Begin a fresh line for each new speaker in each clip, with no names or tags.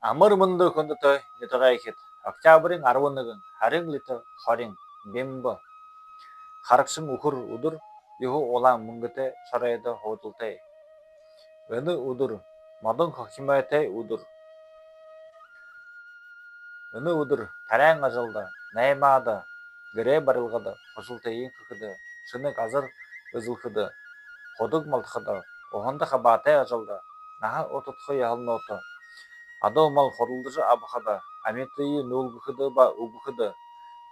Амар мөндөг хөндөтэй нэтгай ихэд октябрын 11 харин лит 20 бэмб харагсан үхэр өдөр юу улаан мөнгөтэй сарайд хуудалтай. Энэ өдөр модон хохимайтай өдөр. Энэ өдөр тарайн ажалда наймаада гэрээ барилгада хосолтой инхэхэд шинэ газар özөлөхөд ходог малхад ухандах абаатай ажалда наха ототхой ялнот адуу мал хорулдож абхада амитый нүүлгэхэд ба өгөхөд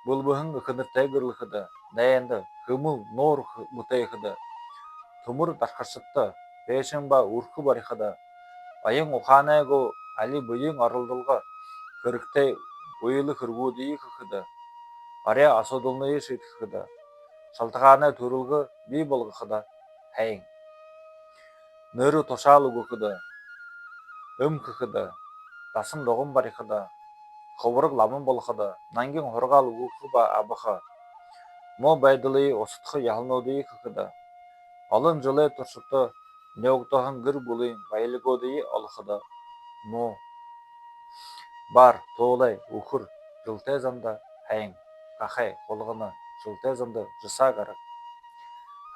булбыхан өхөнөртэй гөрлөхөд дайнд хөмөв нуур бүтэйхэд төмөр дархарсатта пэшэн ба үрх барихад баян ухаанайгу али буян оролдолго хэрэгтэй уйлах хөргүүдийг хөөхд аря асуудалны шийдэхэд шалтгааны төрөлгө бий болгоход хайн нөр тушаал өгөхөд өмхөхөд дасан догон барихад ховрог ламан болоход нангийн хургаал өгөх ба абаха мо байдлыг устдах ялнуудыг хөөхд олон жилийн туршид нёгдохон гэр бүлийн баялагуудыг олоход мо бар туулай үхэр жилтэй замда хайн гахай хулгана жилтэй замда жисаагаар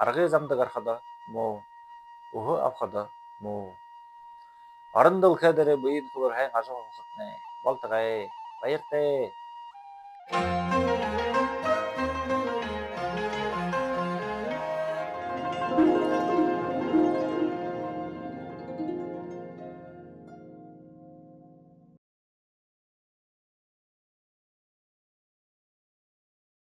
аргын замда гарахад мо өхө авахад мо орон дулхайдэр буйн хөр хайн ажуу хохотны болтгай баяртай